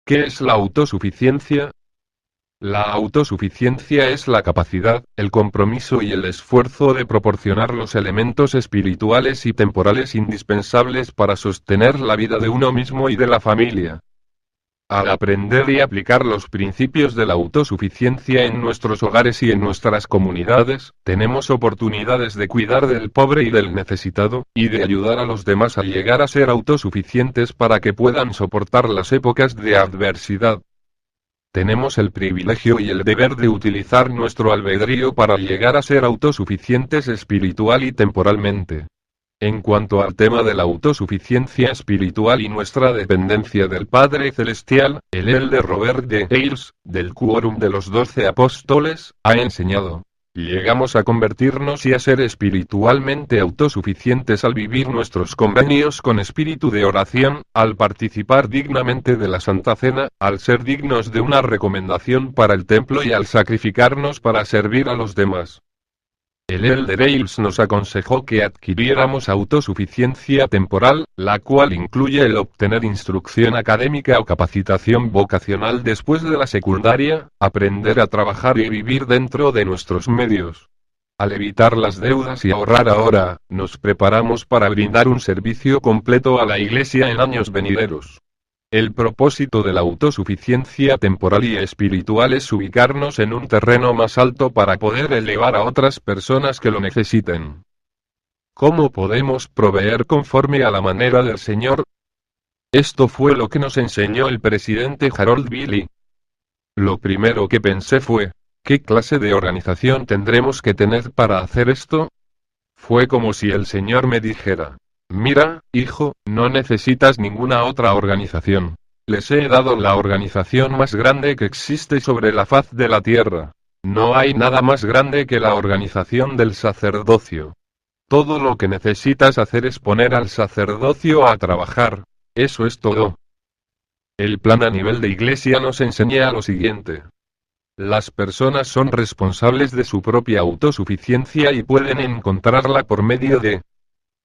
¿Qué es la autosuficiencia? La autosuficiencia es la capacidad, el compromiso y el esfuerzo de proporcionar los elementos espirituales y temporales indispensables para sostener la vida de uno mismo y de la familia. Al aprender y aplicar los principios de la autosuficiencia en nuestros hogares y en nuestras comunidades, tenemos oportunidades de cuidar del pobre y del necesitado, y de ayudar a los demás a llegar a ser autosuficientes para que puedan soportar las épocas de adversidad. Tenemos el privilegio y el deber de utilizar nuestro albedrío para llegar a ser autosuficientes espiritual y temporalmente. En cuanto al tema de la autosuficiencia espiritual y nuestra dependencia del Padre Celestial, el elder Robert D. Hales, del Quórum de los 12 Apóstoles, ha enseñado: llegamos a convertirnos y a ser espiritualmente autosuficientes al vivir nuestros convenios con espíritu de oración, al participar dignamente de la Santa Cena, al ser dignos de una recomendación para el templo y al sacrificarnos para servir a los demás. El elder Hales nos aconsejó que adquiriéramos autosuficiencia temporal, la cual incluye el obtener instrucción académica o capacitación vocacional después de la secundaria, aprender a trabajar y vivir dentro de nuestros medios. Al evitar las deudas y ahorrar ahora, nos preparamos para brindar un servicio completo a la Iglesia en años venideros. El propósito de la autosuficiencia temporal y espiritual es ubicarnos en un terreno más alto para poder elevar a otras personas que lo necesiten. ¿Cómo podemos proveer conforme a la manera del Señor? Esto fue lo que nos enseñó el presidente Harold Billy. Lo primero que pensé fue: ¿qué clase de organización tendremos que tener para hacer esto? Fue como si el Señor me dijera: mira, hijo, no necesitas ninguna otra organización. Les he dado la organización más grande que existe sobre la faz de la tierra. No hay nada más grande que la organización del sacerdocio. Todo lo que necesitas hacer es poner al sacerdocio a trabajar. Eso es todo. El plan a nivel de iglesia nos enseña lo siguiente: las personas son responsables de su propia autosuficiencia y pueden encontrarla por medio de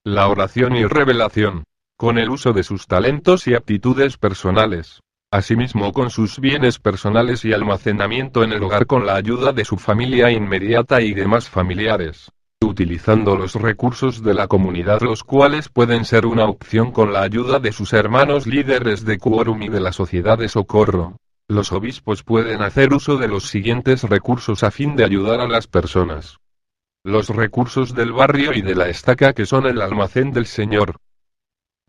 la oración y revelación, con el uso de sus talentos y aptitudes personales, asimismo con sus bienes personales y almacenamiento en el hogar con la ayuda de su familia inmediata y demás familiares, utilizando los recursos de la comunidad, los cuales pueden ser una opción con la ayuda de sus hermanos líderes de quórum y de la sociedad de socorro. Los obispos pueden hacer uso de los siguientes recursos a fin de ayudar a las personas: los recursos del barrio y de la estaca, que son el almacén del Señor.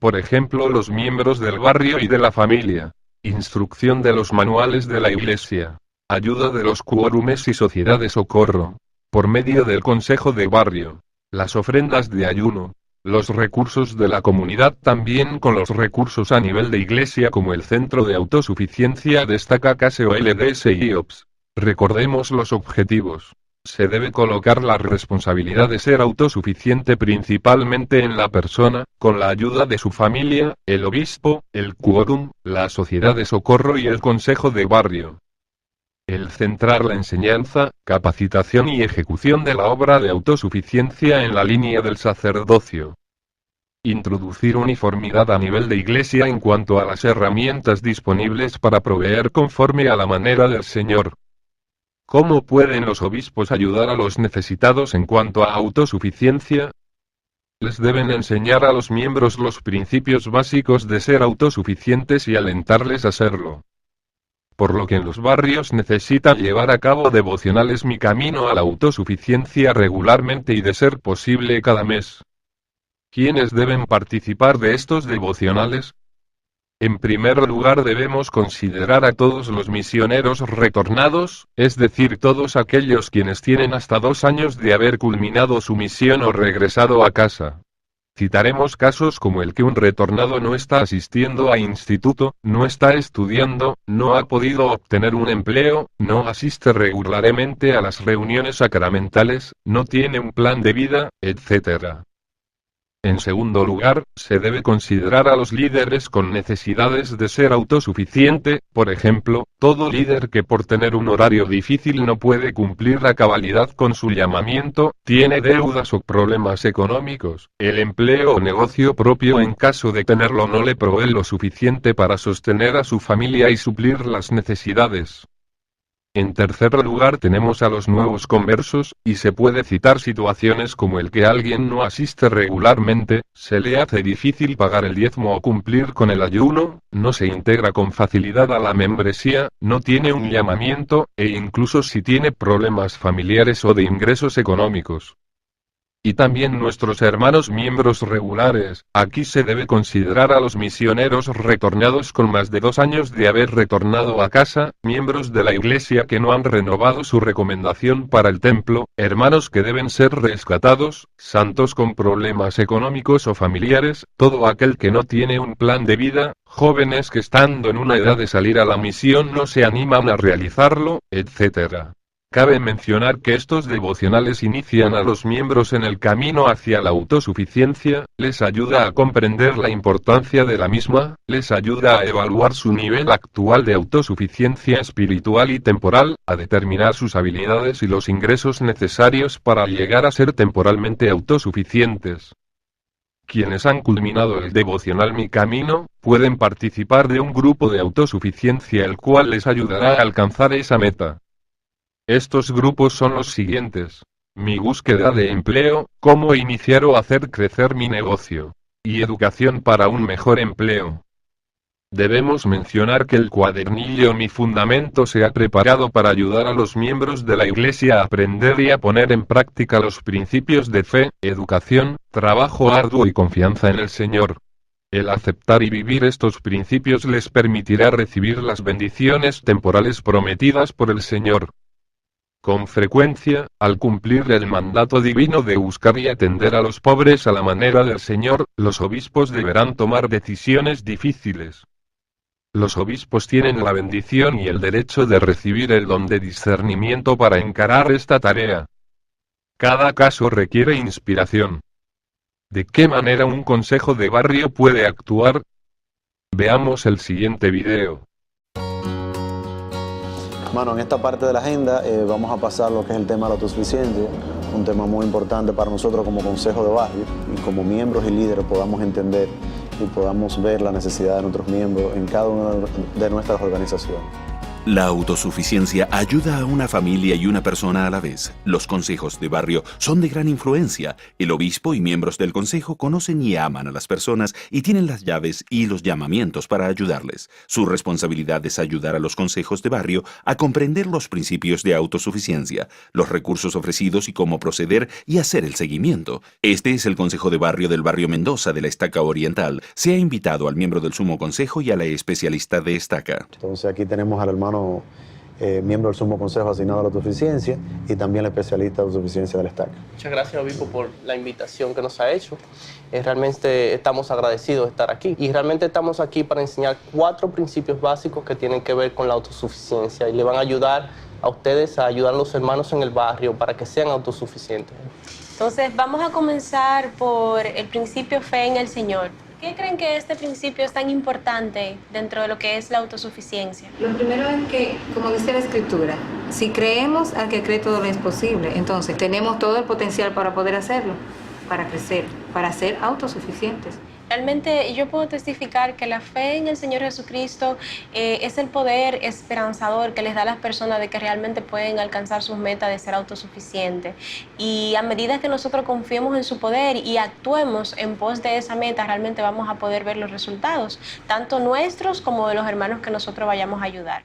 Por ejemplo, los miembros del barrio y de la familia. Instrucción de los manuales de la iglesia. Ayuda de los quórumes y sociedad de socorro. Por medio del consejo de barrio. Las ofrendas de ayuno. Los recursos de la comunidad, también con los recursos a nivel de iglesia como el Centro de Autosuficiencia Destaca Caseo LDS y OPS. Recordemos los objetivos. Se debe colocar la responsabilidad de ser autosuficiente principalmente en la persona, con la ayuda de su familia, el obispo, el quórum, la sociedad de socorro y el consejo de barrio. El centrar la enseñanza, capacitación y ejecución de la obra de autosuficiencia en la línea del sacerdocio. Introducir uniformidad a nivel de iglesia en cuanto a las herramientas disponibles para proveer conforme a la manera del Señor. ¿Cómo pueden los obispos ayudar a los necesitados en cuanto a autosuficiencia? Les deben enseñar a los miembros los principios básicos de ser autosuficientes y alentarles a serlo. Por lo que en los barrios necesitan llevar a cabo devocionales Mi Camino a la Autosuficiencia regularmente y de ser posible cada mes. ¿Quiénes deben participar de estos devocionales? En primer lugar, debemos considerar a todos los misioneros retornados, es decir, todos aquellos quienes tienen hasta 2 años de haber culminado su misión o regresado a casa. Citaremos casos como el que un retornado no está asistiendo a instituto, no está estudiando, no ha podido obtener un empleo, no asiste regularmente a las reuniones sacramentales, no tiene un plan de vida, etc. En segundo lugar, se debe considerar a los líderes con necesidades de ser autosuficiente, por ejemplo, todo líder que por tener un horario difícil no puede cumplir a cabalidad con su llamamiento, tiene deudas o problemas económicos, el empleo o negocio propio en caso de tenerlo no le provee lo suficiente para sostener a su familia y suplir las necesidades. En tercer lugar tenemos a los nuevos conversos, y se puede citar situaciones como el que alguien no asiste regularmente, se le hace difícil pagar el diezmo o cumplir con el ayuno, no se integra con facilidad a la membresía, no tiene un llamamiento, e incluso si tiene problemas familiares o de ingresos económicos. Y también nuestros hermanos miembros regulares, aquí se debe considerar a los misioneros retornados con más de 2 años de haber retornado a casa, miembros de la iglesia que no han renovado su recomendación para el templo, hermanos que deben ser rescatados, santos con problemas económicos o familiares, todo aquel que no tiene un plan de vida, jóvenes que estando en una edad de salir a la misión no se animan a realizarlo, etc. Cabe mencionar que estos devocionales inician a los miembros en el camino hacia la autosuficiencia, les ayuda a comprender la importancia de la misma, les ayuda a evaluar su nivel actual de autosuficiencia espiritual y temporal, a determinar sus habilidades y los ingresos necesarios para llegar a ser temporalmente autosuficientes. Quienes han culminado el devocional Mi Camino, pueden participar de un grupo de autosuficiencia el cual les ayudará a alcanzar esa meta. Estos grupos son los siguientes: mi búsqueda de empleo, cómo iniciar o hacer crecer mi negocio, y educación para un mejor empleo. Debemos mencionar que el cuadernillo Mi Fundamento se ha preparado para ayudar a los miembros de la Iglesia a aprender y a poner en práctica los principios de fe, educación, trabajo arduo y confianza en el Señor. El aceptar y vivir estos principios les permitirá recibir las bendiciones temporales prometidas por el Señor. Con frecuencia, al cumplir el mandato divino de buscar y atender a los pobres a la manera del Señor, los obispos deberán tomar decisiones difíciles. Los obispos tienen la bendición y el derecho de recibir el don de discernimiento para encarar esta tarea. Cada caso requiere inspiración. ¿De qué manera un consejo de barrio puede actuar? Veamos el siguiente video. Bueno, en esta parte de la agenda vamos a pasar lo que es el tema de la autosuficiencia, un tema muy importante para nosotros como consejo de barrio y como miembros y líderes podamos entender y podamos ver la necesidad de nuestros miembros en cada una de nuestras organizaciones. La autosuficiencia ayuda a una familia y una persona a la vez. Los consejos de barrio son de gran influencia. El obispo y miembros del consejo conocen y aman a las personas y tienen las llaves y los llamamientos para ayudarles. Su responsabilidad es ayudar a los consejos de barrio a comprender los principios de autosuficiencia, los recursos ofrecidos y cómo proceder y hacer el seguimiento. Este es el consejo de barrio del barrio Mendoza de la Estaca Oriental. Se ha invitado al miembro del Sumo Consejo y a la especialista de Estaca. Entonces aquí tenemos al hermano miembro del Sumo Consejo asignado a la autosuficiencia y también el especialista de autosuficiencia del Estaca. Muchas gracias, obispo, por la invitación que nos ha hecho. Realmente estamos agradecidos de estar aquí y realmente estamos aquí para enseñar 4 principios básicos que tienen que ver con la autosuficiencia y le van a ayudar a ustedes a ayudar a los hermanos en el barrio para que sean autosuficientes. Entonces vamos a comenzar por el principio fe en el Señor. ¿Por qué creen que este principio es tan importante dentro de lo que es la autosuficiencia? Lo primero es que, como dice la Escritura, si creemos al que cree todo le es posible, entonces tenemos todo el potencial para poder hacerlo, para crecer, para ser autosuficientes. Realmente yo puedo testificar que la fe en el Señor Jesucristo es el poder esperanzador que les da a las personas de que realmente pueden alcanzar sus metas de ser autosuficientes. Y a medida que nosotros confiemos en su poder y actuemos en pos de esa meta, realmente vamos a poder ver los resultados, tanto nuestros como de los hermanos que nosotros vayamos a ayudar.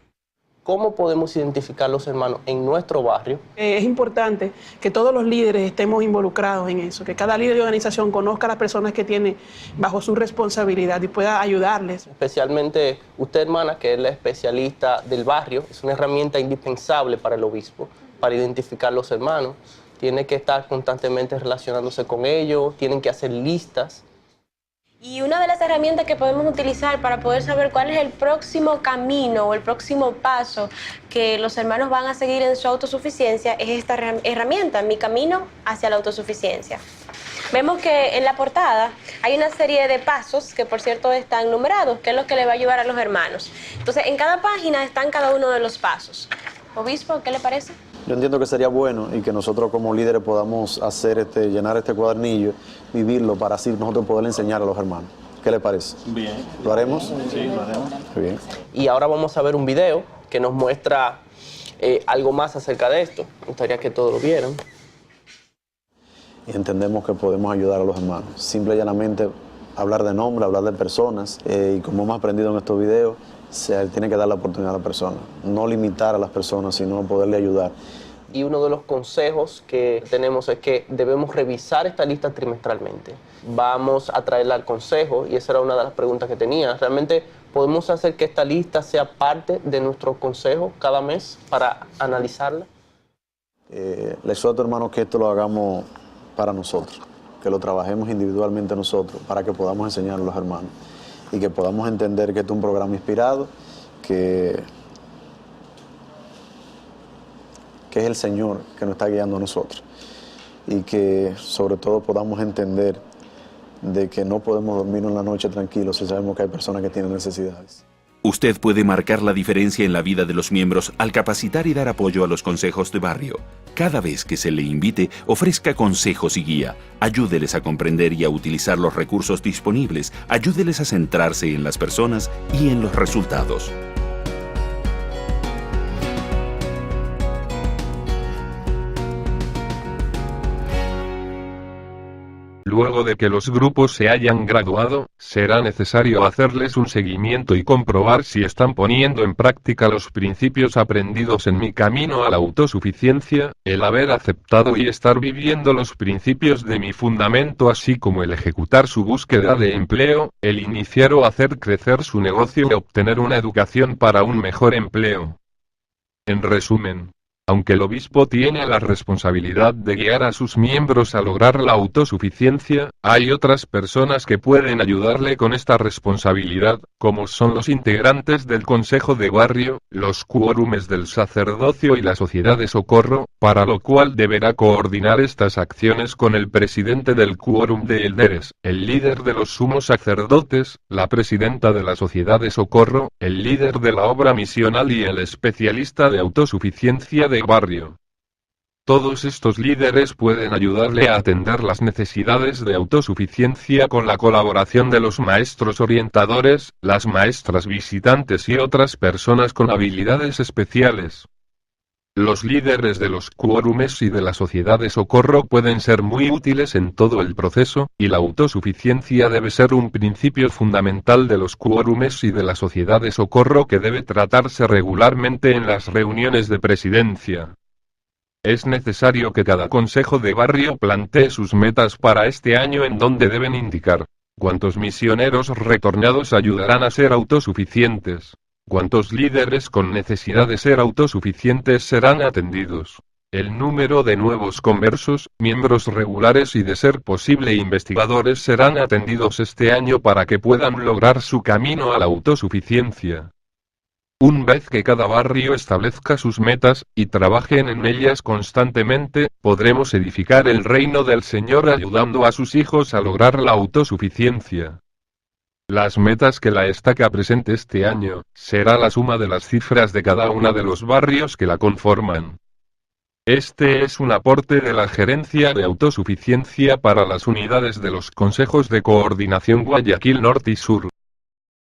¿Cómo podemos identificar los hermanos en nuestro barrio? Es importante que todos los líderes estemos involucrados en eso, que cada líder de organización conozca a las personas que tiene bajo su responsabilidad y pueda ayudarles. Especialmente usted, hermana, que es la especialista del barrio, es una herramienta indispensable para el obispo, para identificar los hermanos. Tiene que estar constantemente relacionándose con ellos, tienen que hacer listas. Y una de las herramientas que podemos utilizar para poder saber cuál es el próximo camino o el próximo paso que los hermanos van a seguir en su autosuficiencia es esta herramienta, Mi Camino hacia la Autosuficiencia. Vemos que en la portada hay una serie de pasos que por cierto están numerados, que es lo que le va a ayudar a los hermanos. Entonces en cada página están cada uno de los pasos. Obispo, ¿qué le parece? Yo entiendo que sería bueno y que nosotros como líderes podamos hacer llenar este cuadernillo, vivirlo para así nosotros poder enseñar a los hermanos. ¿Qué le parece? Bien. ¿Lo haremos? Sí, lo haremos. Bien. Y ahora vamos a ver un video que nos muestra algo más acerca de esto. Me gustaría que todos lo vieran. Y entendemos que podemos ayudar a los hermanos. Simple y llanamente hablar de nombre, hablar de personas, y como hemos aprendido en estos videos, se tiene que dar la oportunidad a la persona. No limitar a las personas, sino poderle ayudar. Y uno de los consejos que tenemos es que debemos revisar esta lista trimestralmente. Vamos a traerla al consejo y esa era una de las preguntas que tenía. ¿Realmente podemos hacer que esta lista sea parte de nuestro consejo cada mes para analizarla? Le exhorto, hermanos, que esto lo hagamos para nosotros, que lo trabajemos individualmente nosotros para que podamos enseñar a los hermanos y que podamos entender que este es un programa inspirado, que es el Señor que nos está guiando a nosotros y que sobre todo podamos entender de que no podemos dormir en la noche tranquilos si sabemos que hay personas que tienen necesidades. Usted puede marcar la diferencia en la vida de los miembros al capacitar y dar apoyo a los consejos de barrio. Cada vez que se le invite, ofrezca consejos y guía. Ayúdeles a comprender y a utilizar los recursos disponibles. Ayúdeles a centrarse en las personas y en los resultados. Luego de que los grupos se hayan graduado, será necesario hacerles un seguimiento y comprobar si están poniendo en práctica los principios aprendidos en mi camino a la autosuficiencia, el haber aceptado y estar viviendo los principios de mi fundamento, así como el ejecutar su búsqueda de empleo, el iniciar o hacer crecer su negocio y obtener una educación para un mejor empleo. En resumen, aunque el obispo tiene la responsabilidad de guiar a sus miembros a lograr la autosuficiencia, hay otras personas que pueden ayudarle con esta responsabilidad, como son los integrantes del consejo de barrio, los quórumes del sacerdocio y la sociedad de socorro, para lo cual deberá coordinar estas acciones con el presidente del quórum de elderes, el líder de los sumos sacerdotes, la presidenta de la sociedad de socorro, el líder de la obra misional y el especialista de autosuficiencia de barrio. Todos estos líderes pueden ayudarle a atender las necesidades de autosuficiencia con la colaboración de los maestros orientadores, las maestras visitantes y otras personas con habilidades especiales. Los líderes de los quórumes y de la sociedad de socorro pueden ser muy útiles en todo el proceso, y la autosuficiencia debe ser un principio fundamental de los quórumes y de la sociedad de socorro que debe tratarse regularmente en las reuniones de presidencia. Es necesario que cada consejo de barrio plantee sus metas para este año en donde deben indicar cuántos misioneros retornados ayudarán a ser autosuficientes. ¿Cuántos líderes con necesidad de ser autosuficientes serán atendidos? El número de nuevos conversos, miembros regulares y de ser posible investigadores serán atendidos este año para que puedan lograr su camino a la autosuficiencia. Una vez que cada barrio establezca sus metas, y trabajen en ellas constantemente, podremos edificar el reino del Señor ayudando a sus hijos a lograr la autosuficiencia. Las metas que la estaca presente este año, será la suma de las cifras de cada uno de los barrios que la conforman. Este es un aporte de la Gerencia de Autosuficiencia para las unidades de los Consejos de Coordinación Guayaquil Norte y Sur.